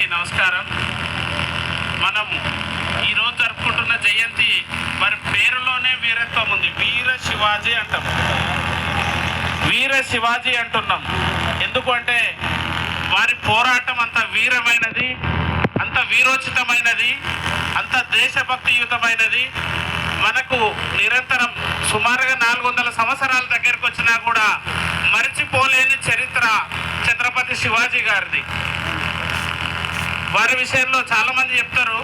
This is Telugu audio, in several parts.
అందరికీ నమస్కారం. మనం ఈరోజు జరుపుకుంటున్న జయంతి మరి పేరులోనే వీరత్వం ఉంది. వీర శివాజీ అంటాం, వీర శివాజీ అంటున్నాం. ఎందుకంటే వారి పోరాటం అంత వీరమైనది, అంత వీరోచితమైనది, అంత దేశభక్తియుతమైనది. మనకు నిరంతరం సుమారుగా 400 సంవత్సరాల దగ్గరకు వచ్చినా కూడా మరిచిపోలేని చరిత్ర ఛత్రపతి శివాజీ గారిది. వారి విషయంలో చాలామంది చెప్తారు,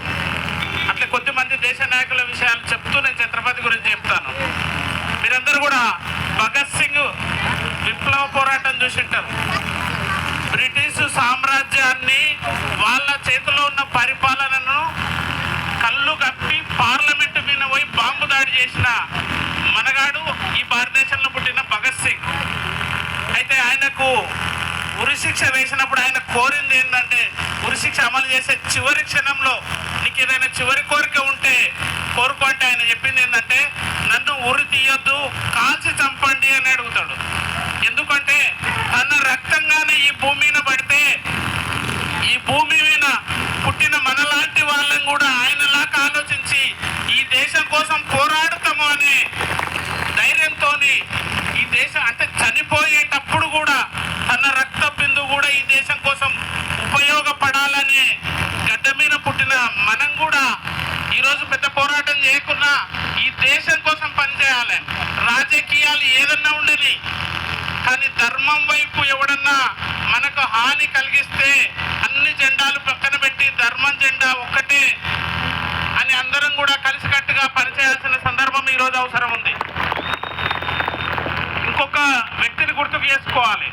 అట్లా కొద్దిమంది దేశ నాయకుల విషయాలు చెప్తూ నేను ఛత్రపతి గురించి చెప్తాను. మీరందరూ కూడా భగత్ సింగ్ విప్లవ పోరాటం చూసింటారు. బ్రిటిష్ సామ్రాజ్యాన్ని వాళ్ళ చేతిలో ఉన్న పరిపాలనను కళ్ళు కప్పి పార్లమెంటు మీద పోయి బాంబు దాడి చేసిన మనగాడు ఈ భారతదేశంలో పుట్టిన భగత్ సింగ్. అయితే ఆయనకు ఉరిశిక్ష వేసినప్పుడు ఆయన కోరింది ఏంటంటే, ఉరిశిక్ష అమలు చేసే చివరి క్షణంలో నీకు ఏదైనా చివరి కోరిక ఉంటే కోరుకుంటే ఆయన చెప్పింది ఏంటంటే, నన్ను ఉరి తీయొద్దు, కాల్చి చంపండి అని అడుగుతాడు. ఎందుకంటే తన రక్తంగానే ఈ భూమి మీద పడితే ఈ భూమి మీద పుట్టిన మనలాంటి వాళ్ళని కూడా ఆయనలాగా ఆలోచించి ఈ దేశం కోసం పోరాడతాము అనే ధైర్యంతో ఈ దేశం అంటే చనిపోయేటప్పుడు కూడా తన రక్త బిందు కూడా ఈ దేశం కోసం ఉపయోగపడాలనే గడ్డ మీద పుట్టిన మనం కూడా ఈరోజు పెద్ద పోరాటం చేయకున్నా ఈ దేశం కోసం పనిచేయాలి. రాజకీయాలు ఏదన్నా ఉండని, కానీ ధర్మం వైపు ఎవడన్నా మనకు హాని కలిగిస్తే అన్ని జెండాలు పక్కన పెట్టి ధర్మం జెండా ఒక్కటే అని అందరం కూడా కలిసికట్టుగా పనిచేయాల్సిన సందర్భం ఈరోజు అవసరం ఉంది. ఇంకొక వ్యక్తిని గుర్తుకు చేసుకోవాలి.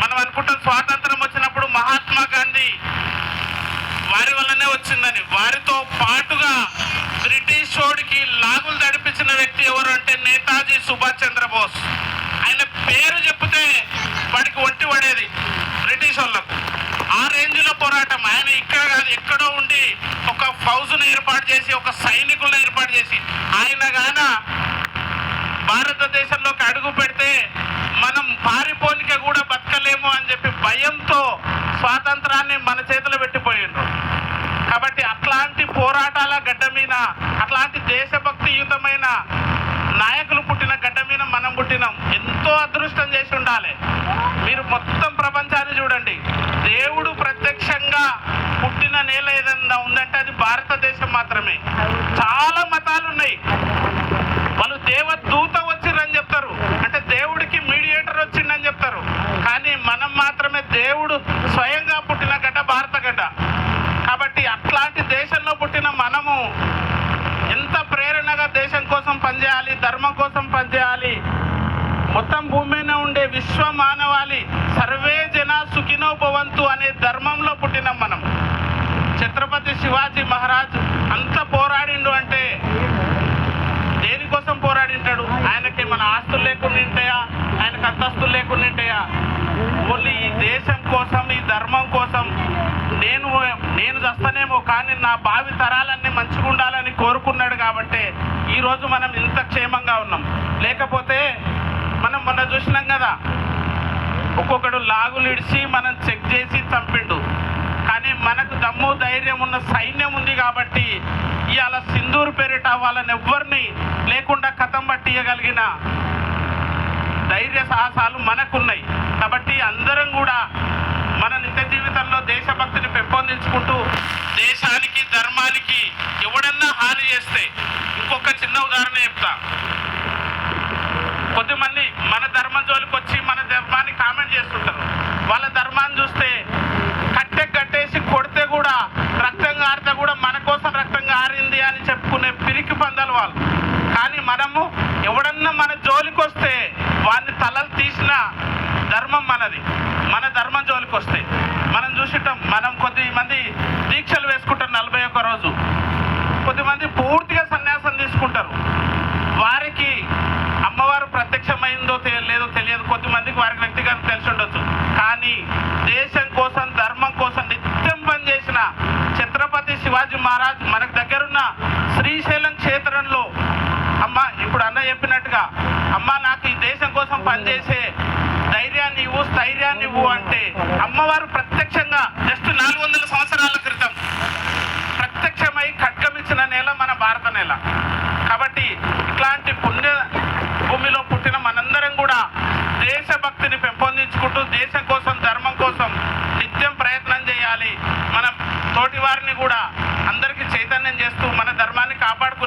మనం అనుకుంటాం స్వాతంత్రం వచ్చినప్పుడు మహాత్మా గాంధీ వారి వల్లనే వచ్చిందని. వారితో పాటుగా బ్రిటిష్ వాడికి లాగులు తడిపించిన వ్యక్తి ఎవరు అంటే నేతాజీ సుభాష్ చంద్రబోస్. ఆయన పేరు చెప్తే వాడికి ఒంటి పడేది బ్రిటిష్ వాళ్ళకు. ఆ రేంజ్లో పోరాటం. ఆయన ఇక్కడ కాదు ఎక్కడో ఉండి ఒక ఫౌజును ఏర్పాటు చేసి, ఒక సైనికులను ఏర్పాటు చేసి, ఆయన గాన భారతదేశంలోకి అడుగు పెడితే మనం పారిపోనిక కూడా బతకలేము అని చెప్పి భయంతో స్వాతంత్రాన్ని మన చేతిలో పెట్టిపోయిండ్రు. కాబట్టి అట్లాంటి పోరాటాల గడ్డ మీద, అట్లాంటి దేశభక్తియుతమైన నాయకులు పుట్టిన గడ్డ మీద మనం పుట్టినాం. ఎంతో అదృష్టం చేసి ఉండాలి. మీరు మొత్తం ప్రపంచాన్ని చూడండి, దేవుడు ప్రత్యక్షంగా పుట్టిన నేల ఏదన్నా ఉందంటే అది భారతదేశం మాత్రమే. చాలా మతాలు ఉన్నాయి, వాళ్ళు దేవదూత వచ్చిందని చెప్తారు, అంటే దేవుడికి మీడియేటర్ వచ్చిందని చెప్తారు. కానీ మనం మాత్రమే దేవుడు స్వయంగా పుట్టిన గడ్డ భారత గడ్డ. కాబట్టి అట్లాంటి దేశంలో పుట్టిన మనము ఎంత ప్రేరణగా దేశం కోసం పనిచేయాలి, ధర్మం కోసం పనిచేయాలి. మొత్తం భూమిలో ఉండే విశ్వ మానవాళి సర్వే జన సుఖినో భవంతు అనే ధర్మంలో పుట్టినాం మనం. ఛత్రపతి శివాజీ మహారాజ్ అంత పోరాడిండు అంటే దేనికోసం పోరాడింటాడు? ఆయనకి మన ఆస్తులు లేకుండా ఉంటాయా? ఆయనకు అంతస్తులు లేకుండా ఉంటాయా? ఓన్లీ ఈ దేశం కోసం, ఈ ధర్మం కోసం నేను చస్తానేమో కానీ నా భావి తరాలన్నీ మంచిగా ఉండాలని కోరుకున్నాడు. కాబట్టి ఈరోజు మనం ఇంత క్షేమంగా ఉన్నాం. లేకపోతే మనం మొన్న చూసినాం కదా, ఒక్కొక్కడు లాగులు ఇడిచి మనం చెక్ చేసి చంపిండు. కానీ మనకు దమ్ము ధైర్యం ఉన్న సైన్యం ఉంది కాబట్టి ఇవాళ సింధూర్ పేరిట వాళ్ళని ఎవ్వరిని లేకుండా కథం పట్టియగలిగిన ధైర్య సాహసాలు మనకున్నాయి. కాబట్టి అందరం కూడా మన నిత్య జీవితంలో దేశభక్తిని పెంపొందించుకుంటూ దేశానికి, ధర్మానికి ఎవడన్నా హాని చేస్తే, ఇంకొక చిన్న ఉదాహరణ చెప్తా. కొద్దిమంది మన ధర్మం జోలికి వచ్చి మన ధర్మాన్ని కామెంట్ చేస్తుంటారు. వాళ్ళ ధర్మాన్ని చూస్తే కట్టేసి కొడితే కూడా రక్తం కారితే కూడా మన కోసం రక్తం కారింది అని చెప్పుకునే పిరికి పందాలు వాళ్ళు. కానీ మనము ఎవడన్నా మన జోలికి వస్తే వాడిని తలలు తీసిన ధర్మం మనది. మన ధర్మం జోలికి వస్తే మనం చూసిటాం. మనం కొద్దిమంది దీక్షలు వేసుకుంటారు 41 రోజు, కొద్దిమంది పూర్తిగా సన్యాసం తీసుకుంటారు. వారికి అమ్మవారు ప్రత్యక్షమైందో లేదో తెలియదు, కొద్దిమందికి వారికి వ్యక్తిగతంగా తెలిసి ఉండొచ్చు. కానీ దేశం కోసం, ధర్మం కోసం నిత్యం పనిచేసిన ఛత్రపతి శివాజీ మహారాజ్ మనకు దగ్గరున్న శ్రీశైలం క్షేత్రంలో అమ్మ ఇప్పుడు అన్న చెప్పినట్టుగా, అమ్మ నాకు ఈ దేశం కోసం పనిచేసే ధైర్యాన్ని ధైర్యాన్ని ఇవ్వు, స్థైర్యాన్ని ఇవ్వు అంటే అమ్మవారు ప్రత్యక్షంగా జస్ట్ 400 సంవత్సరాల క్రితం ప్రత్యక్షమై ఖడ్గమిచ్చిన నేల మన భారత నేల. కాబట్టి ఇట్లాంటి పుణ్య భూమిలో పుట్టిన మనందరం కూడా దేశభక్తిని పెంపొందించుకుంటూ దేశం కోసం, ధర్మం కోసం నిత్యం ప్రయత్నం చేయాలి. మన తోటి వారిని కూడా అందరికీ చైతన్యం చేస్తూ మన ధర్మాన్ని కాపాడుకుంటూ